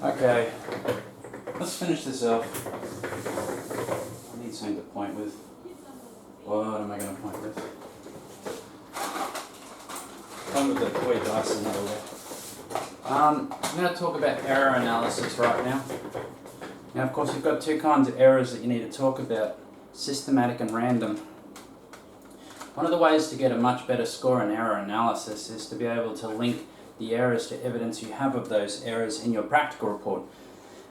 Okay, let's finish this off. I need something to point with. What am I going to point with? Point with the toy dice in another way. I'm going to talk about error analysis right now. Now, of course, you've got two kinds of errors that you need to talk about: systematic and random. One of the ways to get a much better score in error analysis is to be able to link the errors to evidence you have of those errors in your practical report.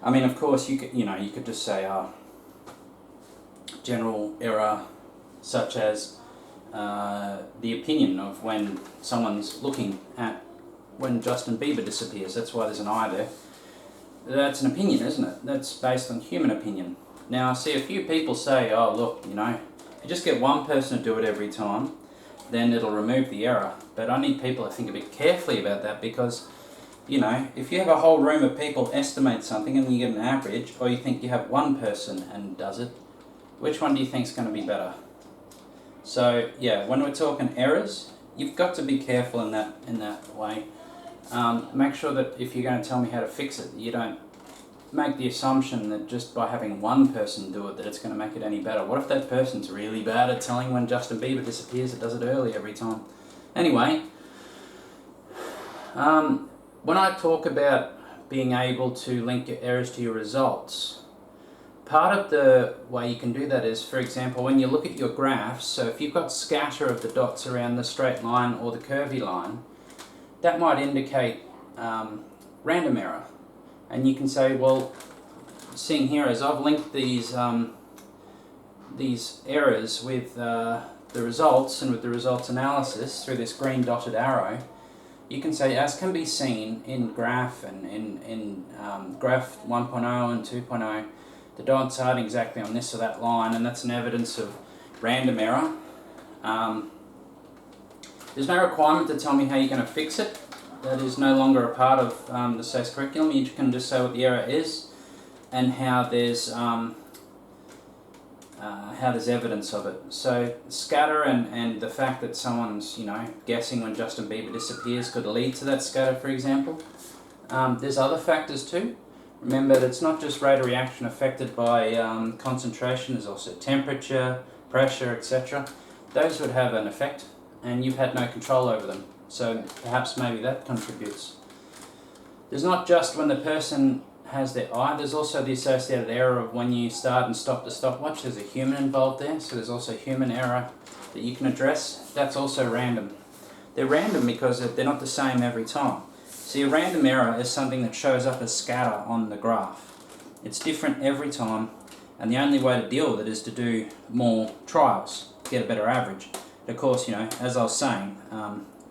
I mean, of course, you could just say general error, such as the opinion of when someone's looking at when Justin Bieber disappears. That's why there's an eye there. That's an opinion, isn't it? That's based on human opinion. Now, I see a few people say, oh, look, if you just get one person to do it every time, then it'll remove the error. But I need people to think a bit carefully about that, because, if you have a whole room of people estimate something and you get an average, or you think you have one person and does it, which one do you think is going to be better? So, yeah, when we're talking errors, you've got to be careful in that way. Make sure that if you're going to tell me how to fix it, you don't make the assumption that just by having one person do it that it's going to make it any better. What if that person's really bad at telling when Justin Bieber disappears? It does it early every time. Anyway, when I talk about being able to link your errors to your results, part of the way you can do that is, for example, when you look at your graphs, so if you've got scatter of the dots around the straight line or the curvy line, that might indicate random error. And you can say, well, seeing here as I've linked these errors with the results and with the results analysis through this green dotted arrow, you can say, as can be seen in graph and in graph 1.0 and 2.0, the dots aren't exactly on this or that line, and that's an evidence of random error. There's no requirement to tell me how you're going to fix it. That is no longer a part of the SACE curriculum. You can just say what the error is and how there's evidence of it. So scatter and the fact that someone's guessing when Justin Bieber disappears could lead to that scatter, for example. There's other factors too. Remember that it's not just rate of reaction affected by concentration. There's also temperature, pressure, etc. Those would have an effect, and you've had no control over them. So perhaps maybe that contributes. There's not just when the person has their eye, there's also the associated error of when you start and stop the stopwatch. There's a human involved there, so there's also human error that you can address. That's also random. They're random because they're not the same every time. See, a random error is something that shows up as scatter on the graph. It's different every time, and the only way to deal with it is to do more trials to get a better average. Of course, as I was saying,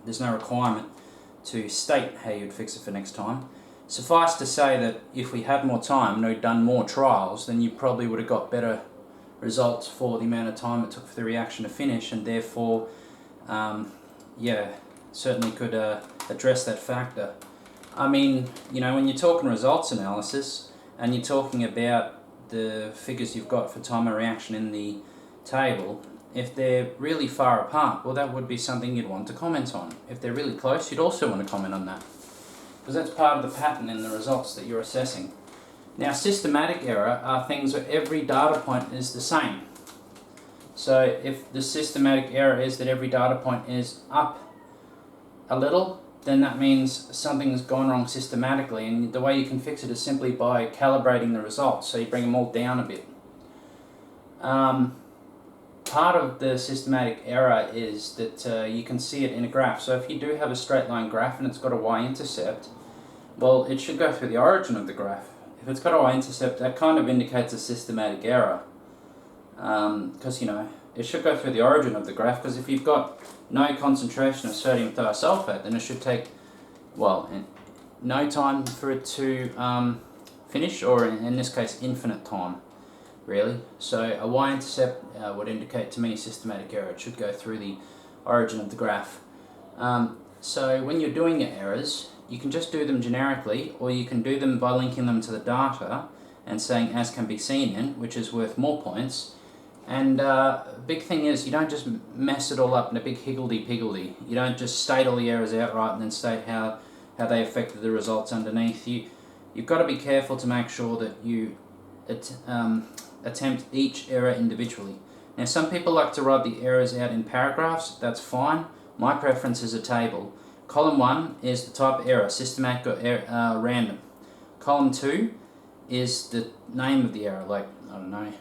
there's no requirement to state how you'd fix it for next time. Suffice to say that if we had more time and we'd done more trials, then you probably would have got better results for the amount of time it took for the reaction to finish, and therefore, certainly could address that factor. I mean, when you're talking results analysis and you're talking about the figures you've got for time of reaction in the table, if they're really far apart, well, that would be something you'd want to comment on. If they're really close, you'd also want to comment on that, because that's part of the pattern in the results that you're assessing. Now, systematic error are things where every data point is the same. So if the systematic error is that every data point is up a little, then that means something's gone wrong systematically, and the way you can fix it is simply by calibrating the results, so you bring them all down a bit. Part of the systematic error is that you can see it in a graph. So if you do have a straight line graph and it's got a y-intercept, well, it should go through the origin of the graph. If it's got a y-intercept, that kind of indicates a systematic error, because it should go through the origin of the graph, because if you've got no concentration of sodium thiosulfate, then it should take, no time for it to finish, or in this case, infinite time, really. So a y-intercept would indicate to me systematic error. It should go through the origin of the graph. So when you're doing your errors, you can just do them generically, or you can do them by linking them to the data and saying as can be seen in, which is worth more points. And big thing is, you don't just mess it all up in a big higgledy-piggledy. You don't just state all the errors outright and then state how they affected the results underneath. You you've got to be careful to make sure that you attempt each error individually. Now some people like to write the errors out in paragraphs, that's fine. My preference is a table. Column 1 is the type of error, systematic or random. Column 2 is the name of the error, like, I don't know,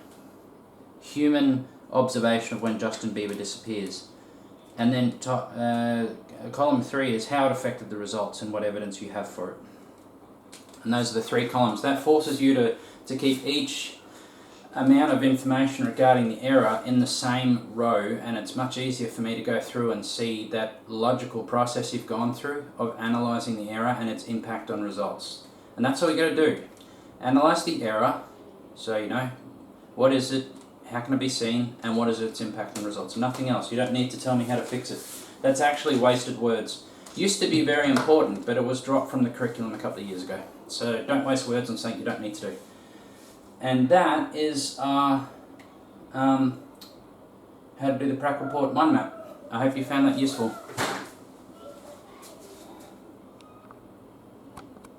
human observation of when Justin Bieber disappears. And then column 3 is how it affected the results and what evidence you have for it. And those are the 3 columns. That forces you to keep each amount of information regarding the error in the same row, and it's much easier for me to go through and see that logical process you've gone through of analysing the error and its impact on results. And that's all you got to do. Analyse the error, so you know, what is it, how can it be seen, and what is its impact on results. Nothing else. You don't need to tell me how to fix it. That's actually wasted words. Used to be very important, but it was dropped from the curriculum a couple of years ago. So don't waste words on something you don't need to do. And that is how to do the prac report mind map. I hope you found that useful.